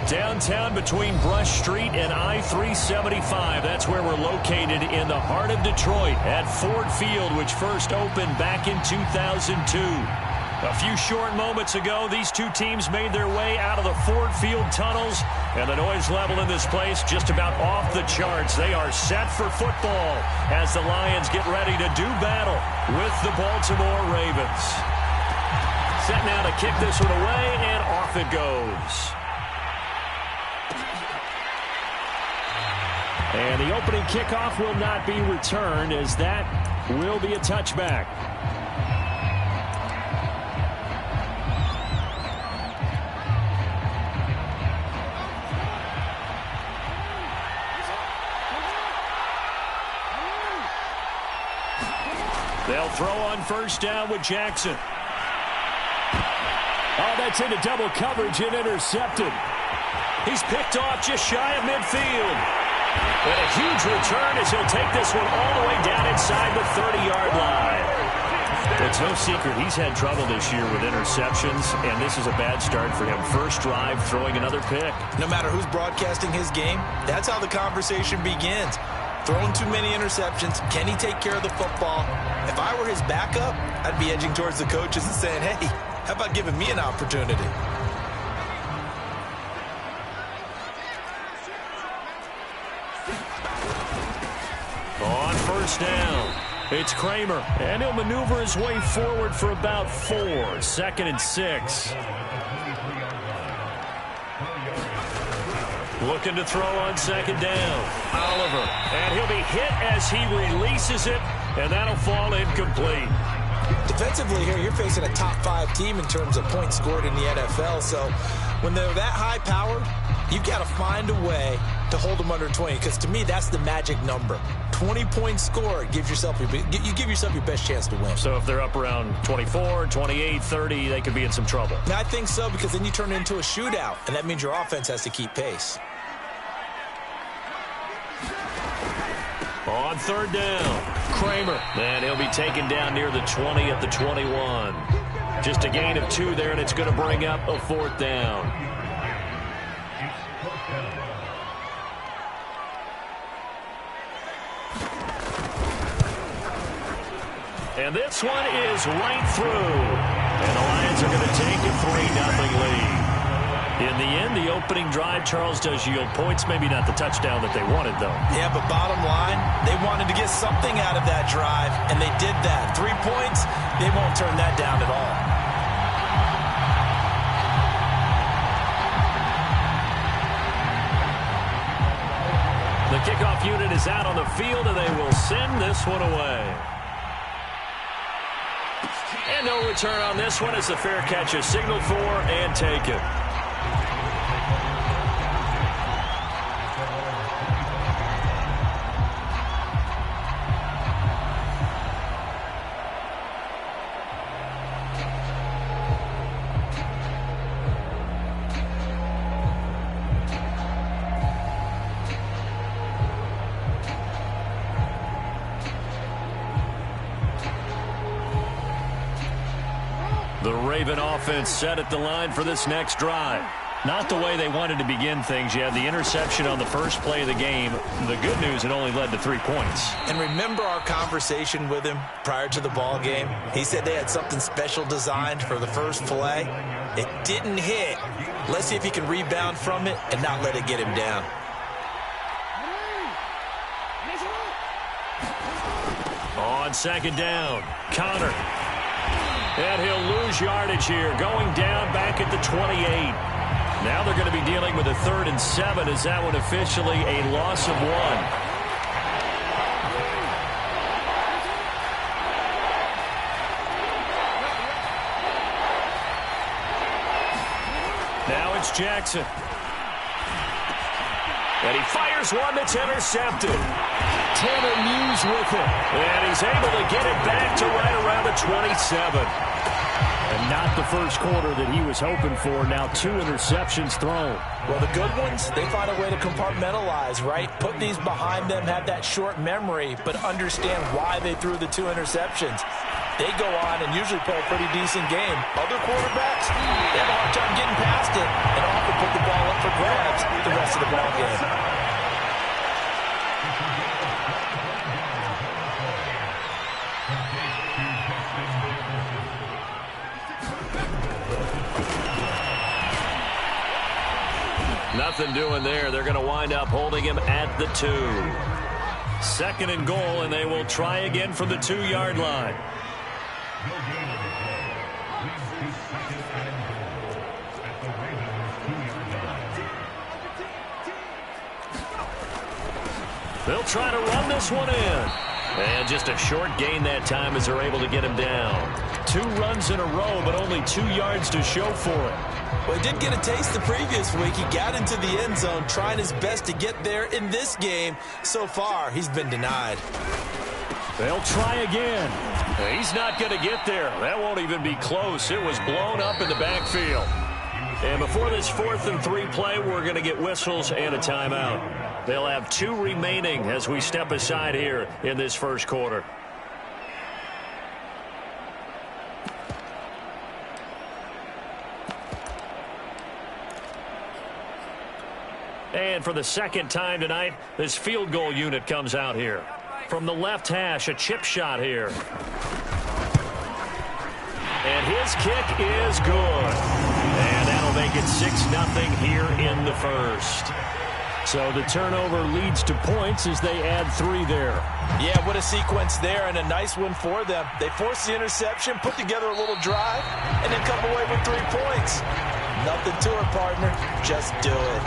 Downtown between Brush Street and I-375. That's where we're located in the heart of Detroit at Ford Field, which first opened back in 2002. A few short moments ago, these two teams made their way out of the Ford Field tunnels, and the noise level in this place just about off the charts. They are set for football as the Lions get ready to do battle with the Baltimore Ravens. Set now to kick this one away, and off it goes. And the opening kickoff will not be returned, as that will be a touchback. They'll throw on first down with Jackson. Oh, that's into double coverage and intercepted. He's picked off just shy of midfield. And a huge return as he'll take this one all the way down inside the 30-yard line. It's no secret he's had trouble this year with interceptions, and this is a bad start for him. First drive, throwing another pick. No matter who's broadcasting his game, that's how the conversation begins. Throwing too many interceptions. Can he take care of the football? If I were his backup, I'd be edging towards the coaches and saying, hey, how about giving me an opportunity? On first down, it's Kramer, and he'll maneuver his way forward for about 4. 2nd and 6. Looking to throw on second down. Oliver, and he'll be hit as he releases it, and that'll fall incomplete. Defensively here, you're facing a top 5 team in terms of points scored in the NFL, so when they're that high-powered, you've got to find a way to hold them under 20, because to me, that's the magic number. 20 points scored gives yourself you give yourself your best chance to win. So if they're up around 24, 28, 30, they could be in some trouble. I think so, because then you turn it into a shootout, and that means your offense has to keep pace. On third down, Kramer, and he'll be taken down near the 20 at the 21. Just a gain of 2 there, and it's going to bring up a 4th down. And this one is right through. And the Lions are going to take a 3-0 lead. In the end, the opening drive, Charles, does yield points. Maybe not the touchdown that they wanted, though. Yeah, but bottom line, they wanted to get something out of that drive, and they did that. 3 points, they won't turn that down at all. The kickoff unit is out on the field, and they will send this one away. And no return on this one as the fair catch is signaled for and taken. The Raven offense set at the line for this next drive. Not the way they wanted to begin things. You had the interception on the first play of the game. The good news, it only led to 3 points. And remember our conversation with him prior to the ball game? He said they had something special designed for the first play. It didn't hit. Let's see if he can rebound from it and not let it get him down. On second down, Connor. And he'll lose yardage here, going down back at the 28. Now they're going to be dealing with a 3rd and 7. Is that one officially a loss of 1? Now it's Jackson. And he fires one that's intercepted. Tanner Muse with it. And he's able to get it back to right around the 27. And not the first quarter that he was hoping for. Now 2 interceptions thrown. Well, the good ones, they find a way to compartmentalize, right? Put these behind them, have that short memory, but understand why they threw the 2 interceptions. They go on and usually play a pretty decent game. Other quarterbacks, they have a hard time getting past it and often put the ball up for grabs. Nothing doing there. They're going to wind up holding him at the 2. 2nd and goal, and they will try again from the 2-yard line. They'll try to run this one in. And just a short gain that time as they're able to get him down. 2 runs in a row, but only 2 yards to show for it. Well, he did get a taste the previous week. He got into the end zone, trying his best to get there in this game. So far, he's been denied. They'll try again. He's not going to get there. That won't even be close. It was blown up in the backfield. And before this 4th and 3 play, we're going to get whistles and a timeout. They'll have 2 remaining as we step aside here in this first quarter. And for the 2nd time tonight, this field goal unit comes out here. From the left hash, a chip shot here. And his kick is good. And that'll make it 6-0 here in the first. So the turnover leads to points as they add 3 there. Yeah, what a sequence there, and a nice one for them. They force the interception, put together a little drive, and then come away with 3 points. Nothing to it, partner. Just do it.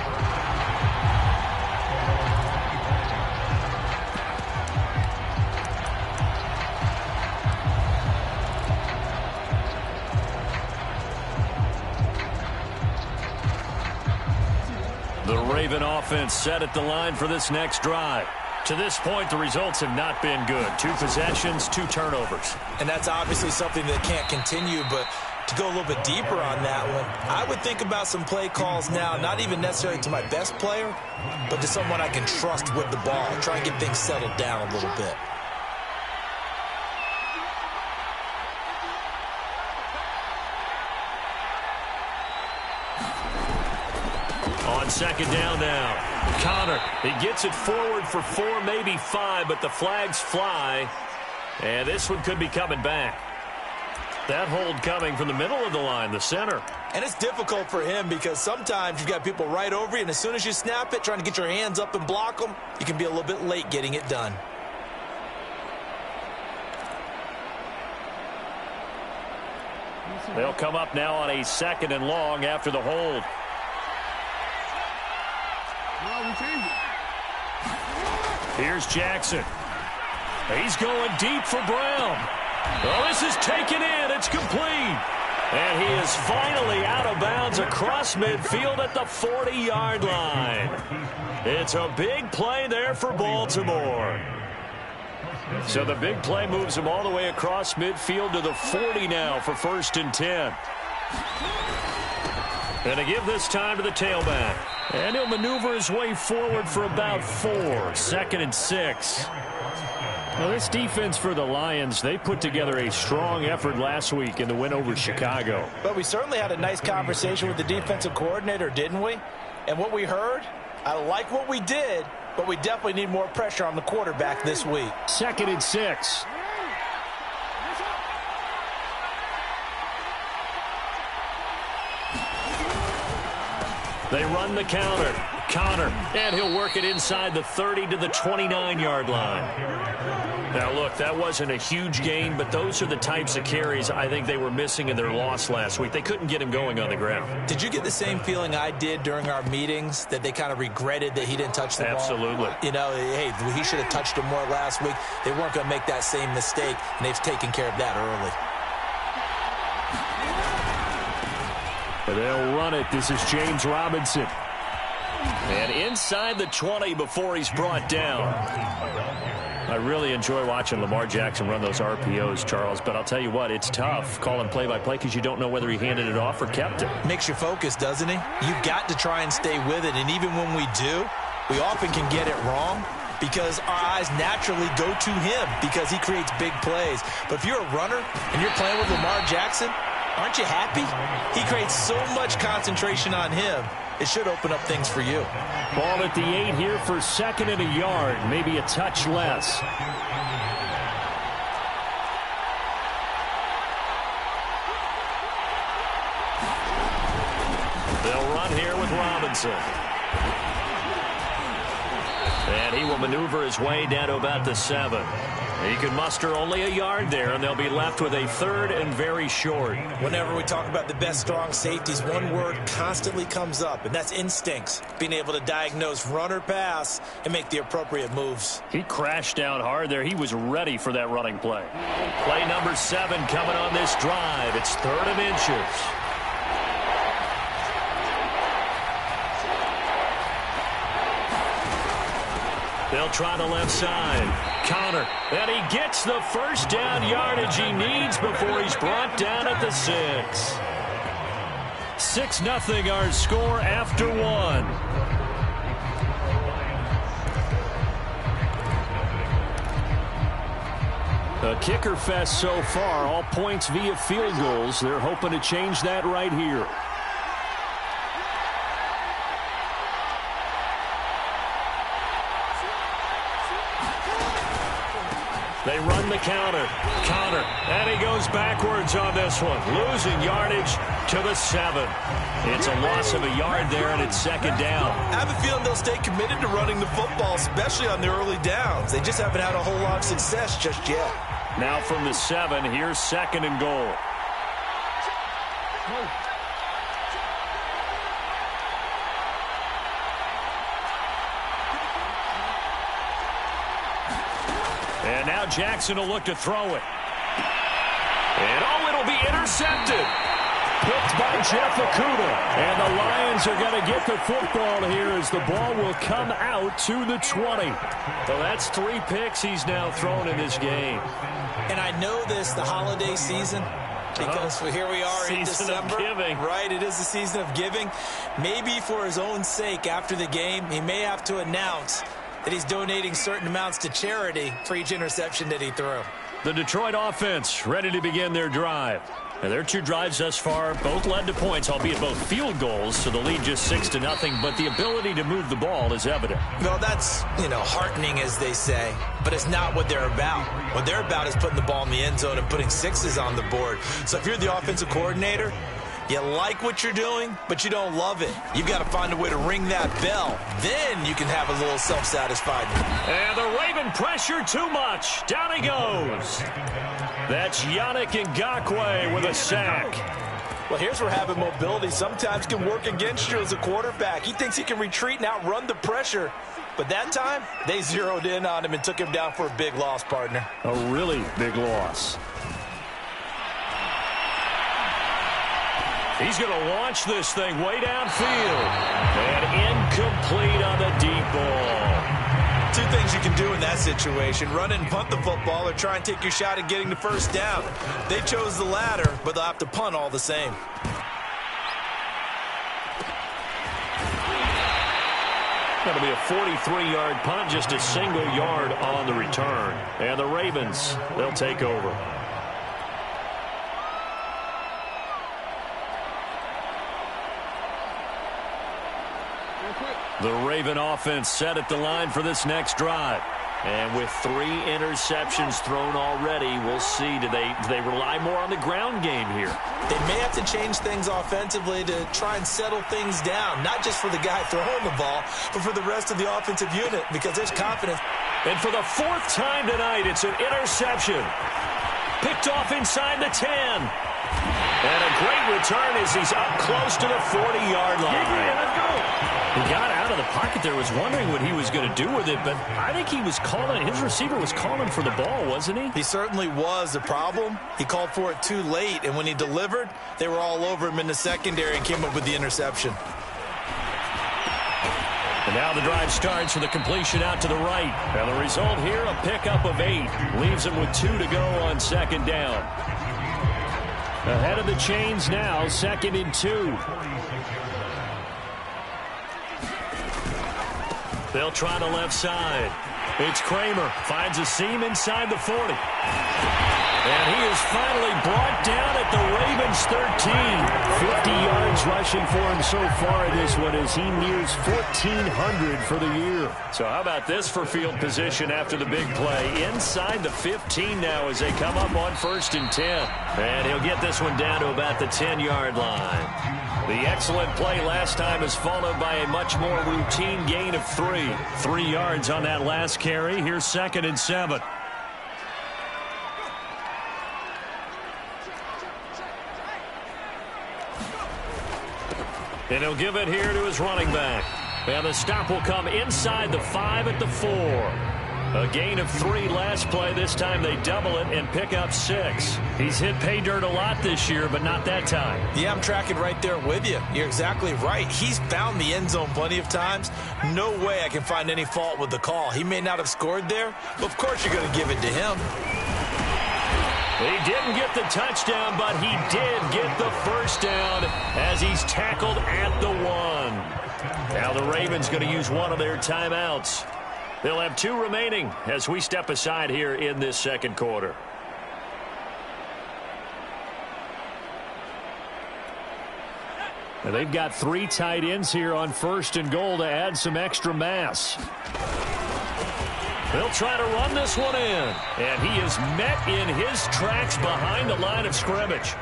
The Raven offense set at the line for this next drive. To this point, the results have not been good. 2 possessions, 2 turnovers. And that's obviously something that can't continue, but to go a little bit deeper on that one, I would think about some play calls now, not even necessarily to my best player, but to someone I can trust with the ball. Try and get things settled down a little bit. On 2nd down now, Connor, he gets it forward for 4, maybe 5, but the flags fly, and this one could be coming back. That hold coming from the middle of the line, the center. And it's difficult for him because sometimes you've got people right over you, and as soon as you snap it, trying to get your hands up and block them, you can be a little bit late getting it done. They'll come up now on a 2nd and long after the hold. Here's Jackson. He's going deep for Brown. Oh, this is taken in. It's complete. And he is finally out of bounds across midfield at the 40-yard line. It's a big play there for Baltimore. So the big play moves him all the way across midfield to the 40 now for 1st and 10. And to give this time to the tailback. And he'll maneuver his way forward for about 4. 2nd and 6. Well, this defense for the Lions, they put together a strong effort last week in the win over Chicago. But we certainly had a nice conversation with the defensive coordinator, didn't we? And what we heard, I like what we did, but we definitely need more pressure on the quarterback this week. 2nd and 6. They run the counter. Connor, and he'll work it inside the 30 to the 29-yard line. Now, look, that wasn't a huge gain, but those are the types of carries I think they were missing in their loss last week. They couldn't get him going on the ground. Did you get the same feeling I did during our meetings, that they kind of regretted that he didn't touch the ball? Absolutely. You know, hey, he should have touched him more last week. They weren't going to make that same mistake, and they've taken care of that early. They'll run it. This is James Robinson. And inside the 20 before he's brought down. I really enjoy watching Lamar Jackson run those RPOs, Charles, but I'll tell you what, it's tough calling play-by-play because you don't know whether he handed it off or kept it. Makes you focus, doesn't he? You've got to try and stay with it, and even when we do, we often can get it wrong because our eyes naturally go to him because he creates big plays. But if you're a runner and you're playing with Lamar Jackson, aren't you happy? He creates so much concentration on him. It should open up things for you. Ball at the 8 here for 2nd and a yard, maybe a touch less. They'll run here with Robinson. And he will maneuver his way down to about the 7. He could muster only a yard there, and they'll be left with a 3rd and very short. Whenever we talk about the best strong safeties, one word constantly comes up, and that's instincts. Being able to diagnose run or pass and make the appropriate moves. He crashed down hard there. He was ready for that running play. Play number 7 coming on this drive. It's 3rd and inches. They'll try the left side. Conner. And he gets the first down yardage he needs before he's brought down at the 6. 6-0 our score after 1. A kicker fest so far. All points via field goals. They're hoping to change that right here. They run the counter. Conner. And he goes backwards on this one. Losing yardage to the 7. It's a loss of a yard there, and it's 2nd down. I have a feeling they'll stay committed to running the football, especially on their early downs. They just haven't had a whole lot of success just yet. Now from the 7, here's 2nd and goal. And now Jackson will look to throw it. And it'll be intercepted. Picked by Jeff Okudah. And the Lions are going to get the football here as the ball will come out to the 20. So that's 3 picks he's now thrown in this game. And I know this, the holiday season, because here we are in December. Season of giving. Right, it is the season of giving. Maybe for his own sake after the game, he may have to announce that he's donating certain amounts to charity for each interception that he threw. The Detroit offense ready to begin their drive. And their 2 drives thus far both led to points, albeit both field goals, so the lead just 6-0, but the ability to move the ball is evident. Well, that's, heartening, as they say, but it's not what they're about. What they're about is putting the ball in the end zone and putting 6s on the board. So if you're the offensive coordinator, you like what you're doing, but you don't love it. You've got to find a way to ring that bell. Then you can have a little self-satisfied. And the Raven pressure too much. Down he goes. That's Yannick Ngakoue with a sack. Well, here's where having mobility sometimes can work against you as a quarterback. He thinks he can retreat and outrun the pressure. But that time, they zeroed in on him and took him down for a big loss, partner. A really big loss. He's going to launch this thing way downfield. And incomplete on the deep ball. 2 things you can do in that situation. Run and punt the football or try and take your shot at getting the first down. They chose the latter, but they'll have to punt all the same. That'll be a 43-yard punt, just a single yard on the return. And the Ravens, they'll take over. The Raven offense set at the line for this next drive. And with 3 interceptions thrown already, we'll see. Do they rely more on the ground game here? They may have to change things offensively to try and settle things down, not just for the guy throwing the ball, but for the rest of the offensive unit, because there's confidence. And for the 4th time tonight, it's an interception. Picked off inside the 10. And a great return as he's up close to the 40-yard line. Let's go. He got out of the pocket there, was wondering what he was going to do with it, but I think he was calling, his receiver was calling for the ball, wasn't he? He certainly was. The problem, he called for it too late, and when he delivered, they were all over him in the secondary and came up with the interception. And now the drive starts with a completion out to the right. And the result here, a pickup of 8. Leaves him with 2 to go on 2nd down. Ahead of the chains now, 2nd and 2. They'll try the left side. It's Kramer. Finds a seam inside the 40. And he is finally brought down at the Ravens 13. 50 yards rushing for him so far in this one as he nears 1,400 for the year. So how about this for field position after the big play? Inside the 15 now as they come up on 1st and 10. And he'll get this one down to about the 10-yard line. The excellent play last time is followed by a much more routine gain of 3. 3 yards on that last carry. Here's 2nd and 7. And he'll give it here to his running back. And the stop will come inside the 5 at the 4. A gain of 3 last play. This time they double it and pick up 6. He's hit pay dirt a lot this year, but not that time. Yeah, I'm tracking right there with you. You're exactly right. He's found the end zone plenty of times. No way I can find any fault with the call. He may not have scored there, but of course you're going to give it to him. He didn't get the touchdown, but he did get the first down as he's tackled at the 1. Now the Ravens going to use one of their timeouts. They'll have 2 remaining as we step aside here in this second quarter. And they've got 3 tight ends here on 1st and goal to add some extra mass. They'll try to run this one in. And he is met in his tracks behind the line of scrimmage.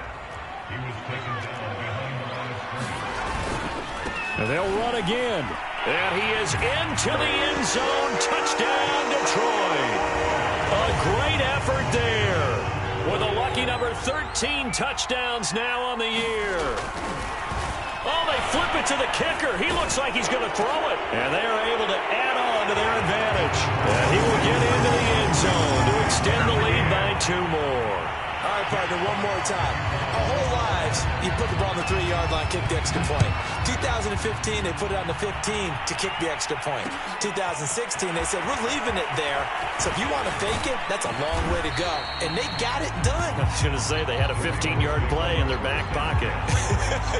And they'll run again. And he is into the end zone. Touchdown, Detroit. A great effort there. With a lucky number 13 touchdowns now on the year. Oh, they flip it to the kicker. He looks like he's going to throw it. And they are able to add on to their advantage. And he will get into the end zone to extend the lead by 2 more. All right, partner, one more time. Our whole lives, you put the ball on the 3-yard line, kick the extra point. 2015, they put it on the 15 to kick the extra point. 2016, they said, we're leaving it there. So if you want to fake it, that's a long way to go. And they got it done. I was going to say, they had a 15-yard play in their back pocket.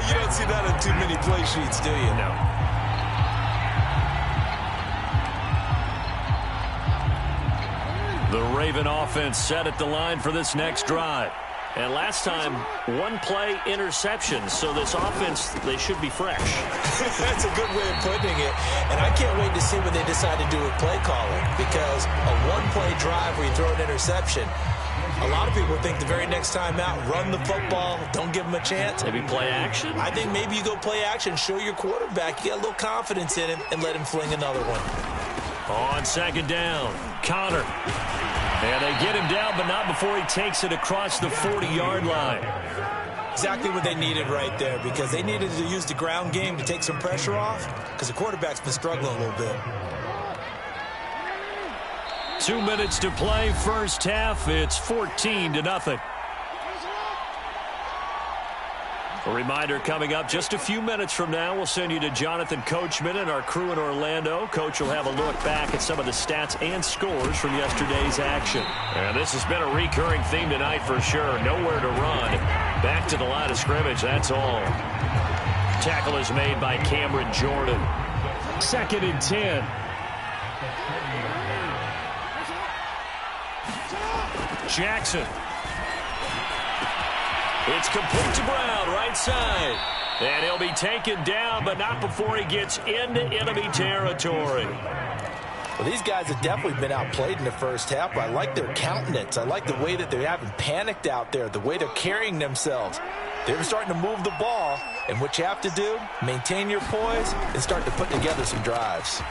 You don't see that on too many play sheets, do you? No. The Raven offense set at the line for this next drive. And last time, 1 play interception. So this offense, they should be fresh. That's a good way of putting it. And I can't wait to see what they decide to do with play calling. Because a 1-play drive where you throw an interception, a lot of people think the very next time out, run the football, don't give them a chance. Maybe play action? I think maybe you go play action, show your quarterback you got a little confidence in him, and let him fling another one. On 2nd down, Connor. And they get him down, but not before he takes it across the 40-yard line. Exactly what they needed right there, because they needed to use the ground game to take some pressure off, because the quarterback's been struggling a little bit. 2 minutes to play, first half. It's 14-0. A reminder coming up just a few minutes from now. We'll send you to Jonathan Coachman and our crew in Orlando. Coach will have a look back at some of the stats and scores from yesterday's action. And this has been a recurring theme tonight for sure. Nowhere to run. Back to the line of scrimmage, that's all. Tackle is made by Cameron Jordan. 2nd and 10. Jackson. It's complete to Brown, right side. And he'll be taken down, but not before he gets into enemy territory. Well, these guys have definitely been outplayed in the first half. I like their countenance. I like the way that they haven't panicked out there, the way they're carrying themselves. They're starting to move the ball, and what you have to do, maintain your poise and start to put together some drives.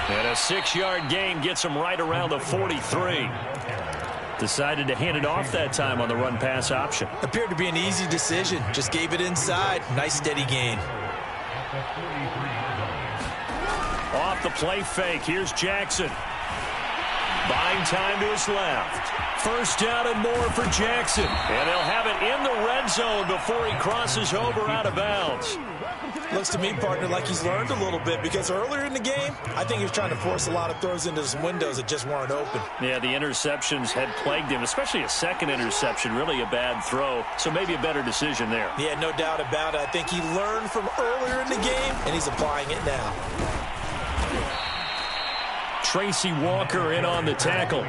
And a 6-yard gain gets him right around the 43. Decided to hand it off that time on the run-pass option. Appeared to be an easy decision. Just gave it inside. Nice, steady gain. Off the play fake. Here's Jackson. Buying time to his left. First down and more for Jackson. And he'll have it in the red zone before he crosses over out of bounds. Looks to me, partner, like he's learned a little bit, because earlier in the game, I think he was trying to force a lot of throws into some windows that just weren't open. Yeah, the interceptions had plagued him, especially a second interception, really a bad throw. So maybe a better decision there. Yeah, no doubt about it. I think he learned from earlier in the game, and he's applying it now. Tracy Walker in on the tackle.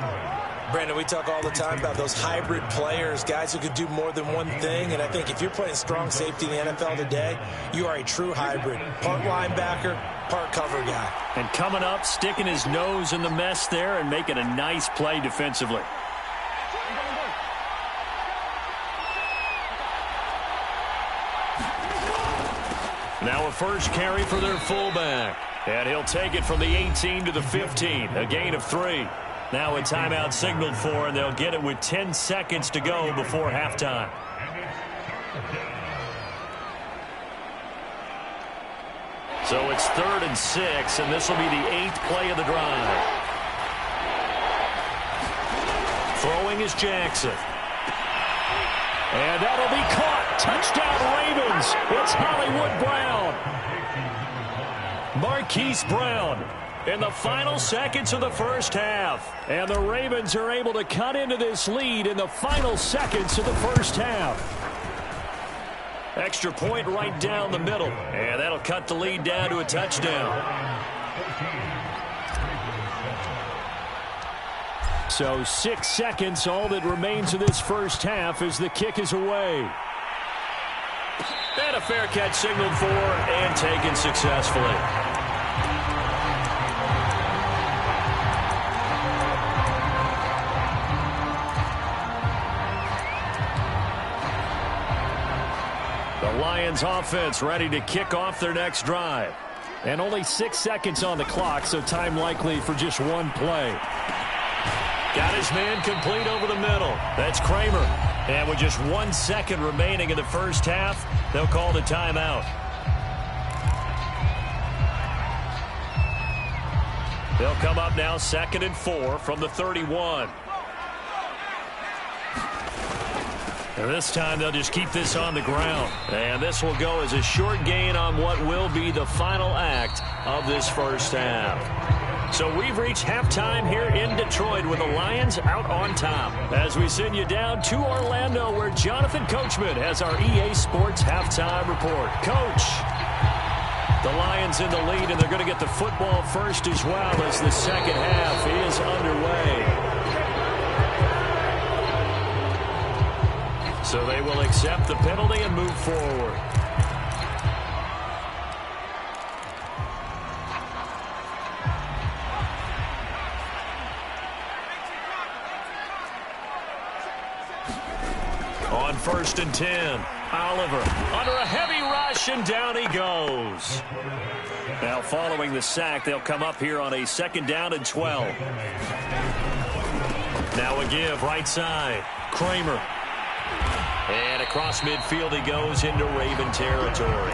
Brandon, we talk all the time about those hybrid players, guys who could do more than one thing. And I think if you're playing strong safety in the NFL today, you are a true hybrid. Part linebacker, part cover guy. And coming up, sticking his nose in the mess there and making a nice play defensively. Now a first carry for their fullback. And he'll take it from the 18 to the 15. A gain of 3. Now a timeout signaled for, and they'll get it with 10 seconds to go before halftime. So it's 3rd and 6, and this will be the 8th play of the drive. Throwing is Jackson. And that'll be caught. Touchdown Ravens. It's Hollywood Brown. Marquise Brown in the final seconds of the first half. And the Ravens are able to cut into this lead in the final seconds of the first half. Extra point right down the middle. And that'll cut the lead down to a touchdown. So 6 seconds, all that remains of this first half as the kick is away. And a fair catch signaled for and taken successfully. The Lions offense ready to kick off their next drive. And only 6 seconds on the clock, so time likely for just one play. Got his man complete over the middle. That's Kramer. And with just 1 second remaining in the first half, they'll call the timeout. They'll come up now 2nd and 4 from the 31. And this time they'll just keep this on the ground. And this will go as a short gain on what will be the final act of this first half. So we've reached halftime here in Detroit with the Lions out on top. As we send you down to Orlando where Jonathan Coachman has our EA Sports halftime report. Coach, the Lions in the lead, and they're going to get the football first as well as the second half is underway. So they will accept the penalty and move forward. On 1st and 10, Oliver under a heavy rush, and down he goes. Now following the sack, they'll come up here on a 2nd down and 12. Now a give right side. Kramer. And across midfield he goes into Raven territory.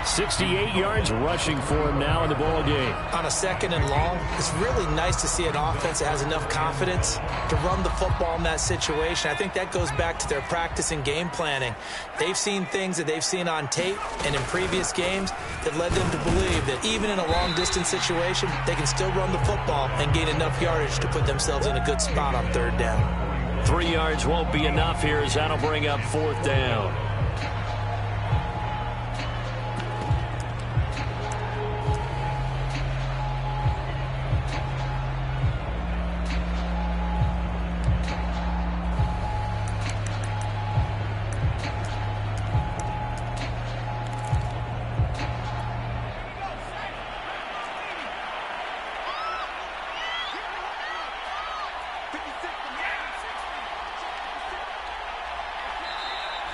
68 yards rushing for him now in the ball game. On a 2nd and long, it's really nice to see an offense that has enough confidence to run the football in that situation. I think that goes back to their practice and game planning. They've seen things that they've seen on tape and in previous games that led them to believe that even in a long-distance situation, they can still run the football and gain enough yardage to put themselves in a good spot on 3rd down. 3 yards won't be enough here as that'll bring up 4th down.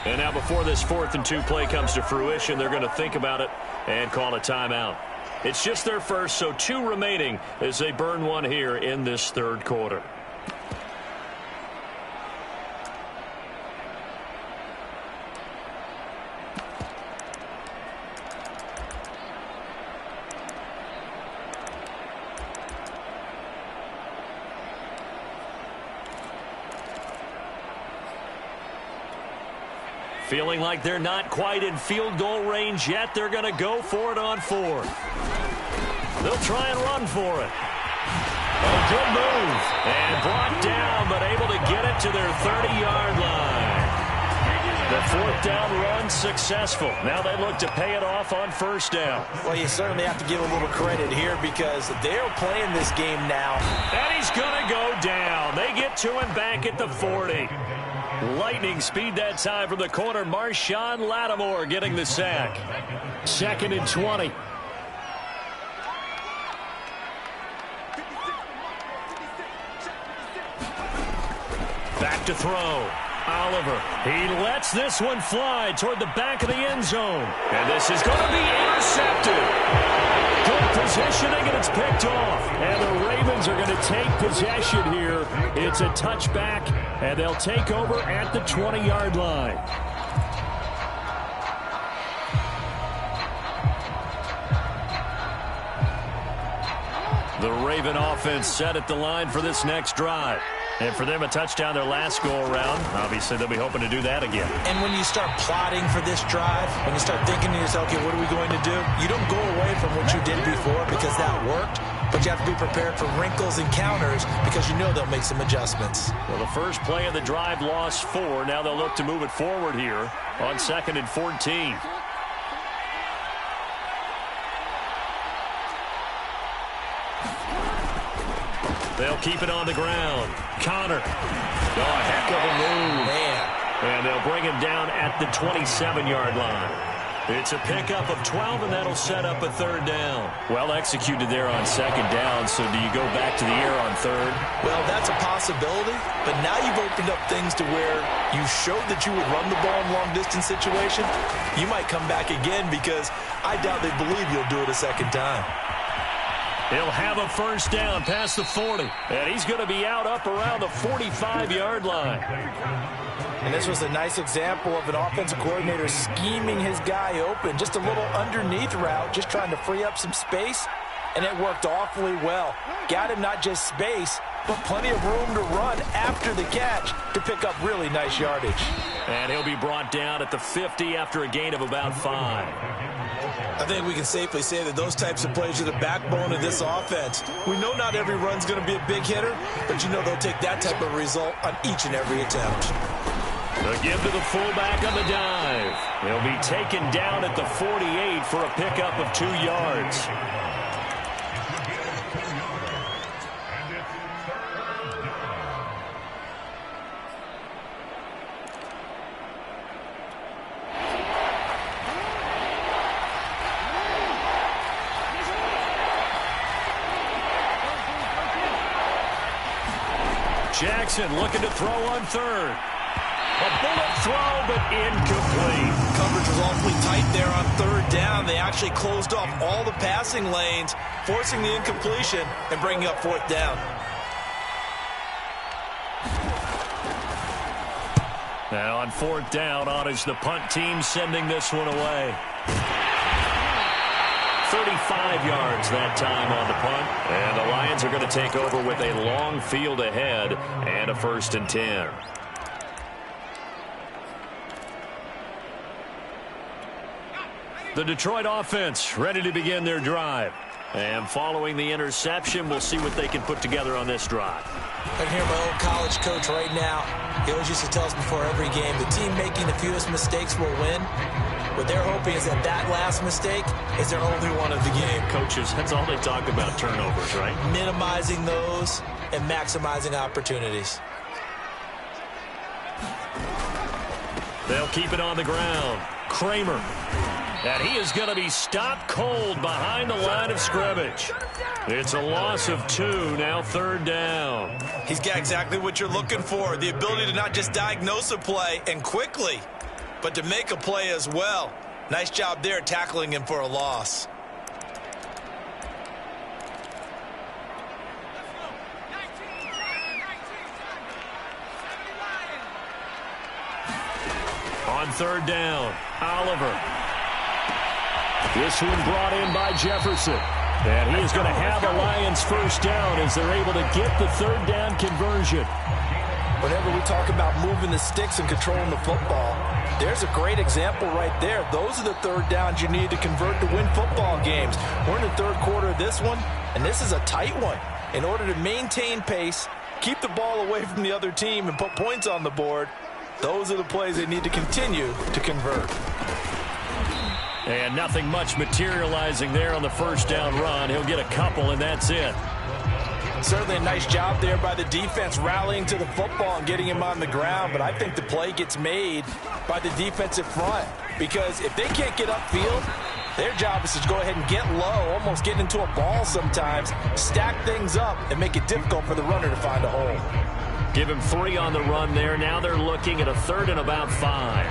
And now before this 4th and 2 play comes to fruition, they're going to think about it and call a timeout. It's just their first, so 2 remaining as they burn one here in this 3rd quarter. Feeling like they're not quite in field goal range yet. They're going to go for it on 4th. They'll try and run for it. A good move. And brought down, but able to get it to their 30-yard line. The 4th down run successful. Now they look to pay it off on 1st down. Well, you certainly have to give a little credit here because they're playing this game now. And he's going to go down. They get to him back at the 40. Lightning speed that time from the corner. Marshawn Lattimore getting the sack. 2nd and 20. Back to throw. Oliver, he lets this one fly toward the back of the end zone. And this is going to be intercepted. Good positioning, and it's picked off. And the Ravens are going to take possession here. It's a touchback, and they'll take over at the 20-yard line. The Raven offense set at the line for this next drive. And for them, a touchdown their last go-around. Obviously, they'll be hoping to do that again. And when you start plotting for this drive, when you start thinking to yourself, okay, what are we going to do? You don't go away from what you did before because that worked, but you have to be prepared for wrinkles and counters because you know they'll make some adjustments. Well, the first play of the drive lost 4. Now they'll look to move it forward here on 2nd and 14. They'll keep it on the ground. Connor. Oh, a heck of a move. Man. And they'll bring him down at the 27-yard line. It's a pickup of 12, and that'll set up a 3rd down. Well executed there on 2nd down, so do you go back to the air on 3rd? Well, that's a possibility, but now you've opened up things to where you showed that you would run the ball in long-distance situation. You might come back again because I doubt they believe you'll do it a 2nd time. He'll have a 1st down past the 40. And he's going to be out up around the 45-yard line. And this was a nice example of an offensive coordinator scheming his guy open. Just a little underneath route, just trying to free up some space. And it worked awfully well. Got him not just space, but plenty of room to run after the catch to pick up really nice yardage. And he'll be brought down at the 50 after a gain of about 5. I think we can safely say that those types of plays are the backbone of this offense. We know not every run's going to be a big hitter, but you know they'll take that type of result on each and every attempt. The give to the fullback on the dive. He'll be taken down at the 48 for a pickup of 2 yards. Jackson looking to throw on 3rd. A bullet throw, but incomplete. Coverage was awfully tight there on 3rd down. They actually closed off all the passing lanes, forcing the incompletion and bringing up 4th down. Now on 4th down, on is the punt team sending this one away. 35 yards that time on the punt. And the Lions are going to take over with a long field ahead and a 1st and 10. The Detroit offense ready to begin their drive. And following the interception, we'll see what they can put together on this drive. I can hear my old college coach right now. He always used to tell us before every game, the team making the fewest mistakes will win. What they're hoping is that that last mistake is their only one of the game. Coaches, that's all they talk about, turnovers, right? Minimizing those and maximizing opportunities. They'll keep it on the ground. Kramer. And he is going to be stopped cold behind the line of scrimmage. It's a loss of 2, now 3rd down. He's got exactly what you're looking for, the ability to not just diagnose a play and quickly, but to make a play as well. Nice job there tackling him for a loss. On 3rd down, Oliver. This one brought in by Jefferson. And he is going to have a Lions 1st down as they're able to get the 3rd down conversion. Whenever we talk about moving the sticks and controlling the football, there's a great example right there. Those are the 3rd downs you need to convert to win football games. We're in the 3rd quarter of this one, and this is a tight one. In order to maintain pace, keep the ball away from the other team, and put points on the board, those are the plays they need to continue to convert. And nothing much materializing there on the 1st down run. He'll get a couple, and that's it. Certainly a nice job there by the defense rallying to the football and getting him on the ground, but I think the play gets made by the defensive front because if they can't get upfield, their job is to go ahead and get low, almost get into a ball sometimes, stack things up, and make it difficult for the runner to find a hole. Give him 3 on the run there. Now they're looking at a 3rd and about 5.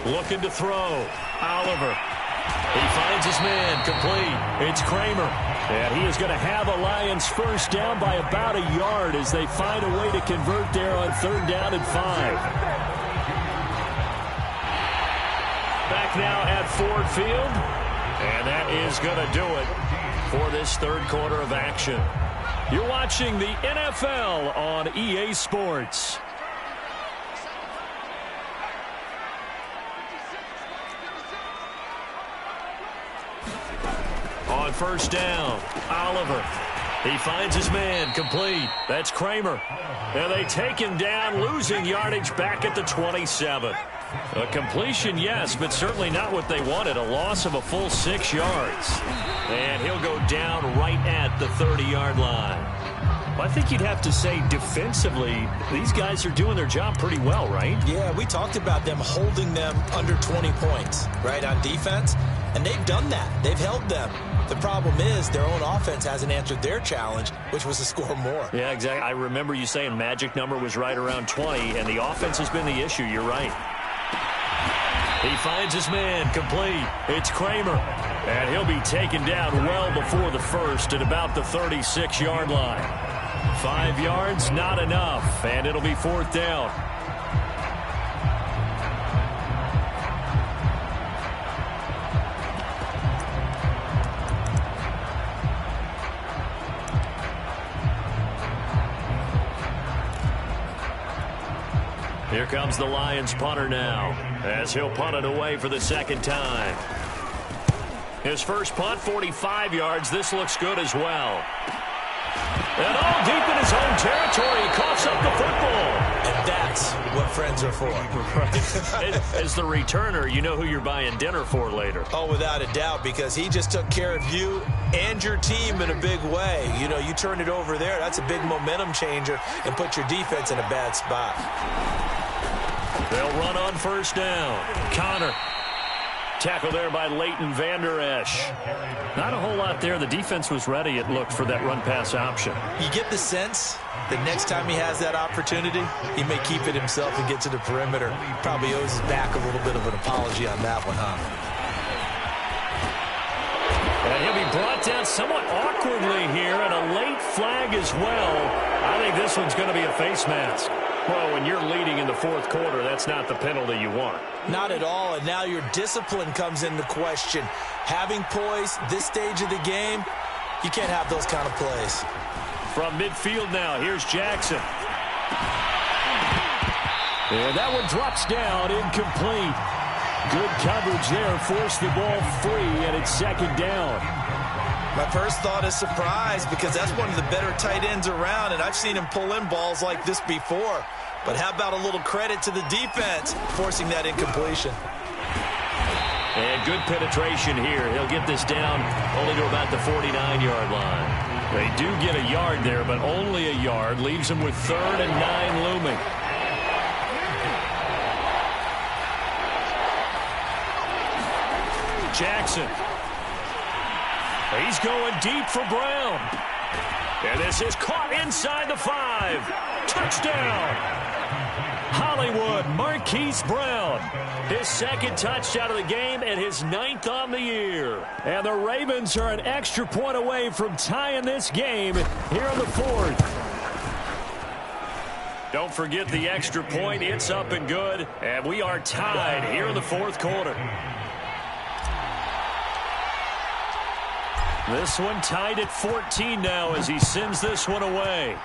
Looking to throw. Oliver. He finds his man. Complete. It's Kramer. And he is going to have a Lions first down by about a yard as they find a way to convert there on 3rd down and 5. Back now at Ford Field. And that is going to do it for this 3rd quarter of action. You're watching the NFL on EA Sports. On 1st down, Oliver. He finds his man. Complete. That's Kramer. And they take him down, losing yardage back at the 27. A completion, yes, but certainly not what they wanted. A loss of a full 6 yards. And he'll go down right at the 30-yard line. Well, I think you'd have to say defensively, these guys are doing their job pretty well, right? Yeah, we talked about them holding them under 20 points, right, on defense. And they've done that. They've held them. The problem is their own offense hasn't answered their challenge, which was to score more. Yeah, exactly. I remember you saying magic number was right around 20, and the offense has been the issue. You're right. He finds his man. Complete. It's Kramer. And he'll be taken down well before the 1st at about the 36-yard line. 5 yards, not enough, and it'll be 4th down. Here comes the Lions punter now, as he'll punt it away for the 2nd time. His first punt, 45 yards. This looks good as well. And all deep in his own territory, he coughs up the football. And that's what friends are for. Right. As the returner, you know who you're buying dinner for later. Oh, without a doubt, because he just took care of you and your team in a big way. You know, you turn it over there, that's a big momentum changer and put your defense in a bad spot. They'll run on 1st down. Connor. Tackle there by Leighton Vander Esch. Not a whole lot there. The defense was ready, it looked, for that run-pass option. You get the sense that next time he has that opportunity, he may keep it himself and get to the perimeter. Probably owes his back a little bit of an apology on that one, huh? And he'll be brought down somewhat awkwardly here, and a late flag as well. I think this one's going to be a face mask. Well, when you're leading in the 4th quarter, that's not the penalty you want. Not at all, and now your discipline comes into question. Having poise this stage of the game, you can't have those kind of plays. From midfield now, here's Jackson. And that one drops down, incomplete. Good coverage there, forced the ball free, and it's 2nd down. My first thought is surprise, because that's one of the better tight ends around, and I've seen him pull in balls like this before. But how about a little credit to the defense forcing that incompletion? And good penetration here. He'll get this down only to about the 49-yard line. They do get a yard there, but only a yard. Leaves them with 3rd and 9 looming. Jackson. He's going deep for Brown. And this is caught inside the 5. Touchdown. Hollywood Marquise Brown. His 2nd touchdown of the game and his 9th on the year. And the Ravens are an extra point away from tying this game here in the 4th. Don't forget the extra point. It's up and good. And we are tied here in the 4th quarter. This one tied at 14 now as he sends this one away.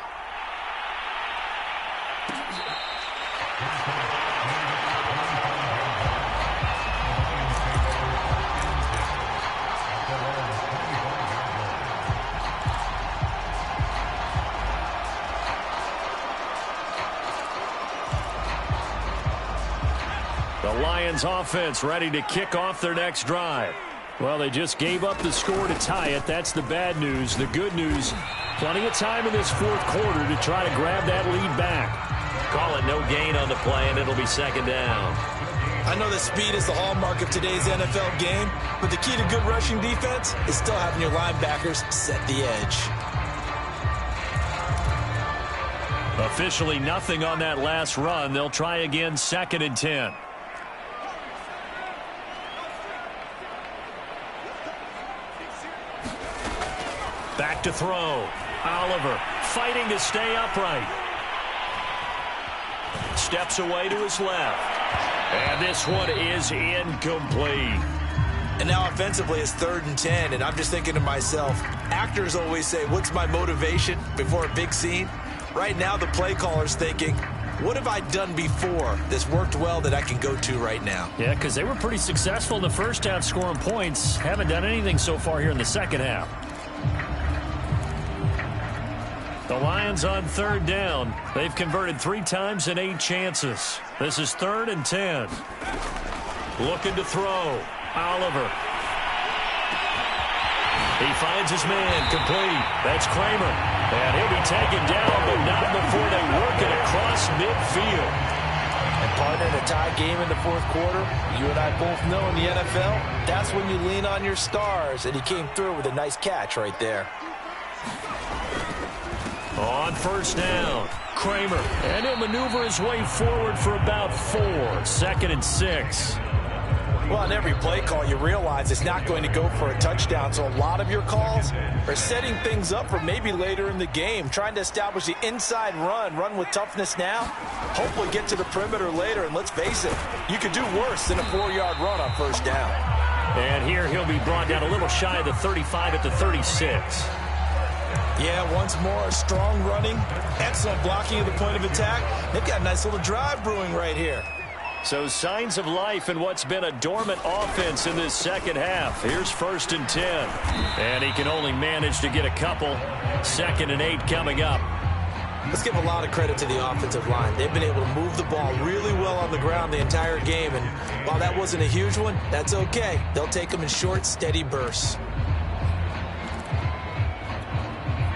The Lions offense ready to kick off their next drive. Well, they just gave up the score to tie it. That's the bad news. The good news, plenty of time in this 4th quarter to try to grab that lead back. Call it no gain on the play, and it'll be second down. I know that speed is the hallmark of today's NFL game, but the key to good rushing defense is still having your linebackers set the edge. Officially nothing on that last run. They'll try again, 2nd and 10. Back to throw. Oliver fighting to stay upright. Steps away to his left. And this one is incomplete. And now offensively it's 3rd and 10, and I'm just thinking to myself, actors always say, what's my motivation before a big scene? Right now the play caller's thinking, what have I done before that's worked well that I can go to right now? Yeah, because they were pretty successful in the first half scoring points. Haven't done anything so far here in the second half. The Lions on 3rd down. They've converted 3 times in 8 chances. This is 3rd and 10. Looking to throw. Oliver. He finds his man, complete. That's Kramer. And he'll be taken down, but not before they work it across midfield. And partner, in a tie game in the 4th quarter, you and I both know in the NFL, that's when you lean on your stars. And he came through with a nice catch right there. On 1st down, Kramer. And he'll maneuver his way forward for about 4. 2nd and 6. Well, on every play call, you realize it's not going to go for a touchdown. So a lot of your calls are setting things up for maybe later in the game, trying to establish the inside run with toughness now, hopefully get to the perimeter later. And let's face it, you could do worse than a 4-yard run on 1st down. And here he'll be brought down a little shy of the 35 at the 36. Yeah, once more, strong running, excellent blocking at the point of attack. They've got a nice little drive brewing right here. So signs of life in what's been a dormant offense in this second half. Here's 1st and 10. And he can only manage to get a couple. 2nd and 8 coming up. Let's give a lot of credit to the offensive line. They've been able to move the ball really well on the ground the entire game. And while that wasn't a huge one, that's okay. They'll take them in short, steady bursts.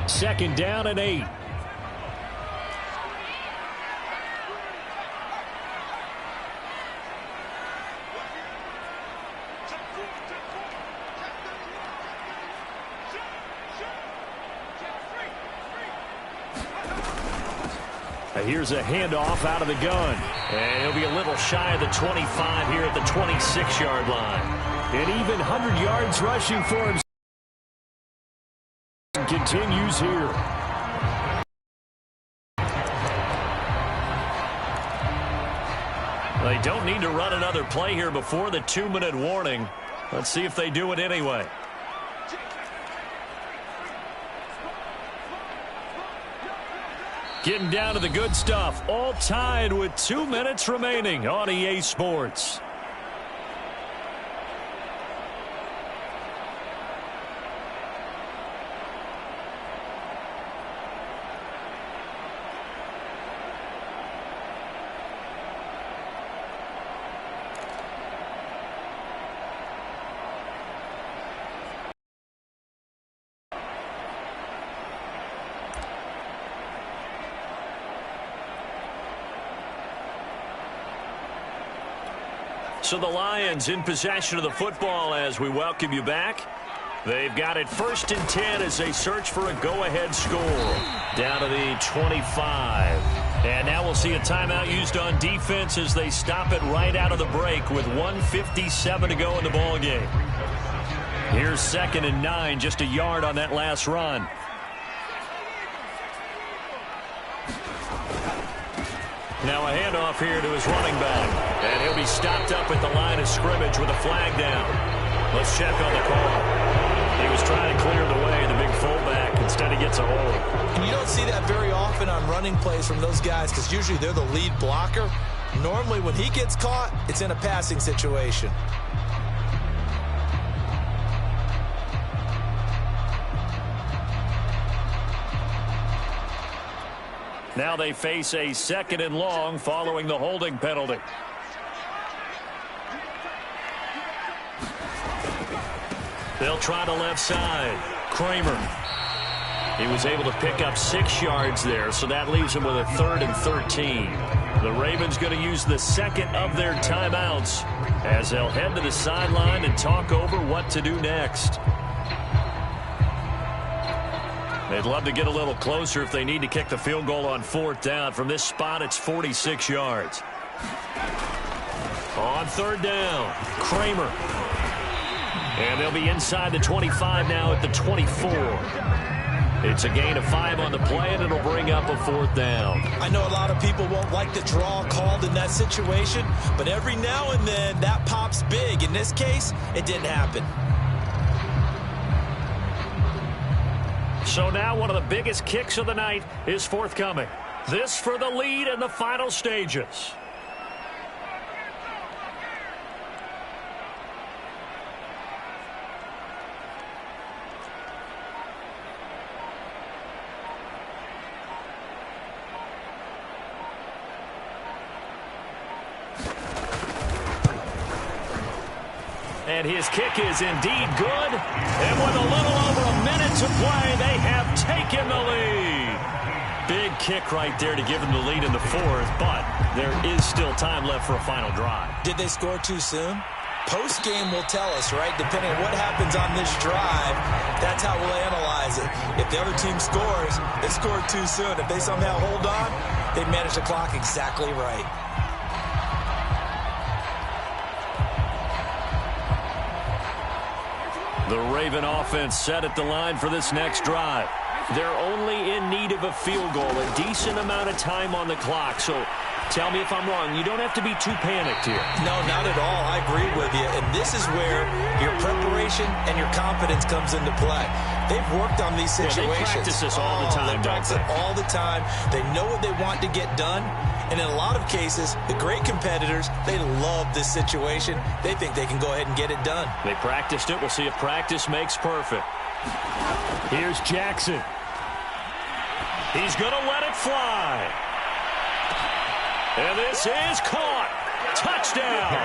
2nd down and 8. Here's a handoff out of the gun. And he'll be a little shy of the 25 here at the 26-yard line. And even 100 yards rushing for him. Continues here. They don't need to run another play here before the 2-minute warning. Let's see if they do it anyway. Getting down to the good stuff. All tied with 2 minutes remaining on EA Sports. So the Lions in possession of the football as we welcome you back. They've got it 1st and 10 as they search for a go-ahead score. Down to the 25. And now we'll see a timeout used on defense as they stop it right out of the break with 1:57 to go in the ballgame. Here's 2nd and 9, just a yard on that last run. Now a handoff here to his running back. And he'll be stopped up at the line of scrimmage with a flag down. Let's check on the call. He was trying to clear the way, the big fullback. Instead he gets a hold. And you don't see that very often on running plays from those guys because usually they're the lead blocker. Normally when he gets caught, it's in a passing situation. Now they face a 2nd and long following the holding penalty. They'll try the left side. Kramer. He was able to pick up 6 yards there, so that leaves him with a 3rd and 13. The Ravens going to use the second of their timeouts as they'll head to the sideline and talk over what to do next. They'd love to get a little closer if they need to kick the field goal on 4th down. From this spot, it's 46 yards. On 3rd down, Kramer. And they'll be inside the 25 now at the 24. It's a gain of 5 on the play, and it'll bring up a 4th down. I know a lot of people won't like the draw called in that situation, but every now and then that pops big. In this case, it didn't happen. So now one of the biggest kicks of the night is forthcoming. This for the lead in the final stages. And his kick is indeed good. And with a little over a minute to play, they have taken the lead. Big kick right there to give them the lead in the 4th, but there is still time left for a final drive. Did they score too soon? Post-game will tell us, right? Depending on what happens on this drive, that's how we'll analyze it. If the other team scores, they scored too soon. If they somehow hold on, they manage the clock exactly right. The Raven offense set at the line for this next drive. They're only in need of a field goal, a decent amount of time on the clock. So tell me if I'm wrong. You don't have to be too panicked here. No, not at all. I agree with you. And this is where your preparation and your confidence comes into play. They've worked on these situations. Yeah, they practice this all the time. They practice it all the time. They know what they want to get done. And in a lot of cases, the great competitors, they love this situation. They think they can go ahead and get it done. They practiced it. We'll see if practice makes perfect. Here's Jackson. He's going to let it fly. And this is caught. Touchdown.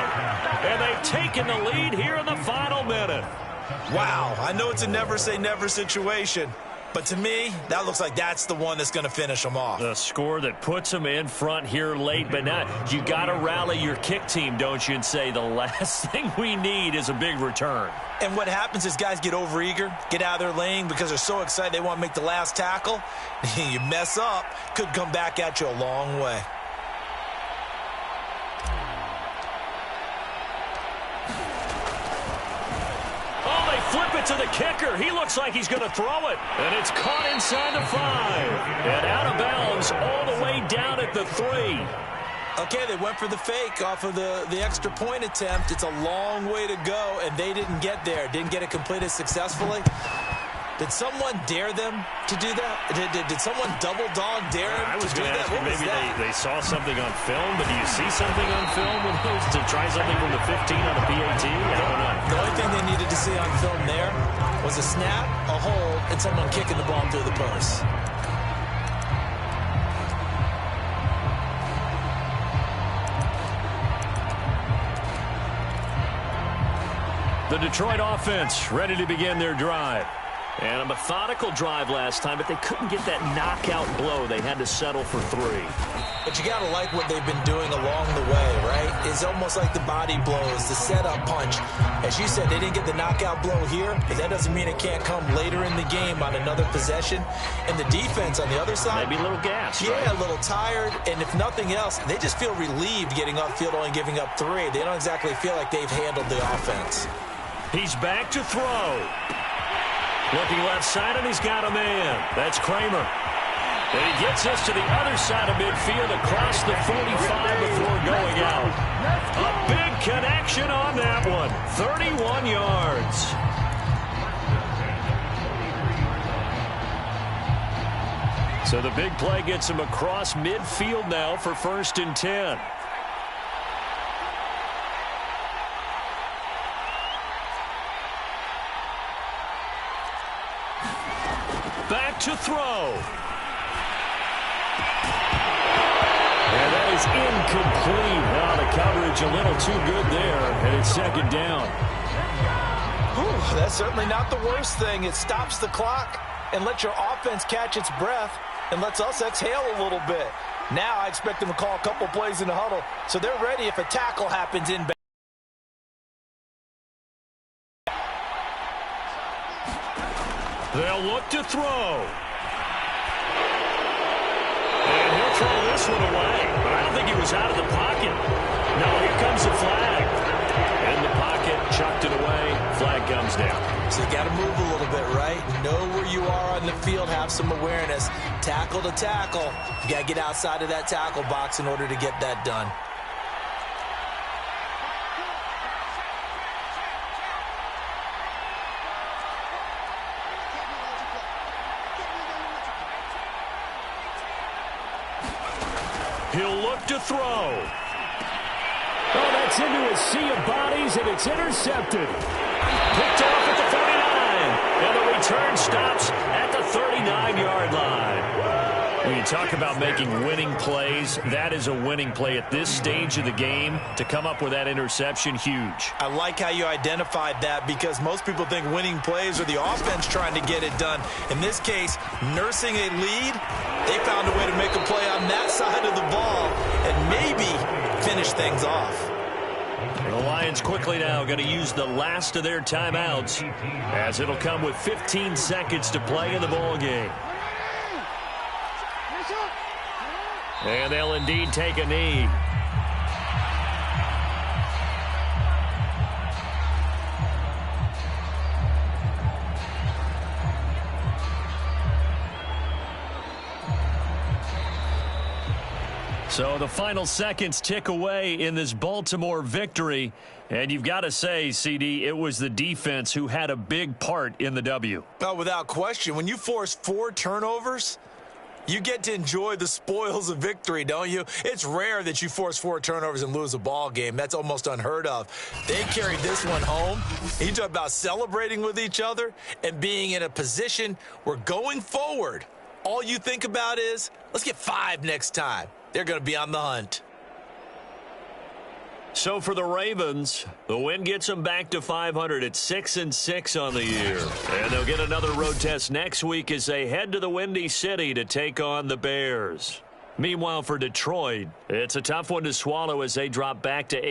And they've taken the lead here in the final minute. Wow, I know it's a never-say-never situation, but to me, that looks like that's the one that's going to finish them off. The score that puts them in front here late, but now you got to rally your kick team, don't you, and say the last thing we need is a big return. And what happens is guys get overeager, get out of their lane because they're so excited they want to make the last tackle. You mess up, could come back at you a long way. Flip it to the kicker. He looks like he's going to throw it. And it's caught inside the 5. And out of bounds all the way down at the 3. Okay, they went for the fake off of the extra point attempt. It's a long way to go, and they didn't get there. Didn't get it completed successfully. Did someone dare them to do that? Did someone double dog dare them to do that? What was that? They saw something on film, but do you see something on film when to try something from the 15 on a PAT? I don't know. The only thing they needed to see on film there was a snap, a hold, and someone kicking the ball through the post. The Detroit offense ready to begin their drive. And a methodical drive last time, but they couldn't get that knockout blow. They had to settle for 3. But you got to like what they've been doing along the way, right? It's almost like the body blows, the setup punch. As you said, they didn't get the knockout blow here, but that doesn't mean it can't come later in the game on another possession. And the defense on the other side, maybe a little gas. Yeah, right? A little tired. And if nothing else, they just feel relieved getting upfield, only giving up 3. They don't exactly feel like they've handled the offense. He's back to throw. Looking left side, and he's got a man. That's Kramer. And he gets us to the other side of midfield across the 45 before going out. A big connection on that one. 31 yards. So the big play gets him across midfield now for 1st and 10. Back to throw. And that is incomplete. Now the coverage a little too good there, and it's 2nd down. Whew, that's certainly not the worst thing. It stops the clock and lets your defense catch its breath and lets us exhale a little bit. Now I expect them to call a couple plays in the huddle, so they're ready if a tackle happens in. They'll look to throw. And he'll throw this one away. But I don't think he was out of the pocket. No, here comes the flag. In the pocket, chucked it away. Flag comes down. So you got to move a little bit, right? Know where you are on the field. Have some awareness. Tackle to tackle. You got to get outside of that tackle box in order to get that done. He'll look to throw. Oh, that's into a sea of bodies, and it's intercepted. Picked off at the 49. And the return stops at the 39-yard line. When you talk about making winning plays, that is a winning play at this stage of the game. To come up with that interception, huge. I like how you identified that because most people think winning plays are the offense trying to get it done. In this case, nursing a lead, they found a way to make a play on that side of the ball and maybe finish things off. The Lions quickly now going to use the last of their timeouts as it'll come with 15 seconds to play in the ball game. And they'll indeed take a knee. So the final seconds tick away in this Baltimore victory. And you've got to say, CD, it was the defense who had a big part in the W. Oh, without question. When you force 4 turnovers, you get to enjoy the spoils of victory, don't you? It's rare that you force 4 turnovers and lose a ball game. That's almost unheard of. They carried this one home. You talk about celebrating with each other and being in a position where going forward, all you think about is, let's get 5 next time. They're going to be on the hunt. So for the Ravens, the win gets them back to 500 at 6-6 on the year. And they'll get another road test next week as they head to the Windy City to take on the Bears. Meanwhile, for Detroit, it's a tough one to swallow as they drop back to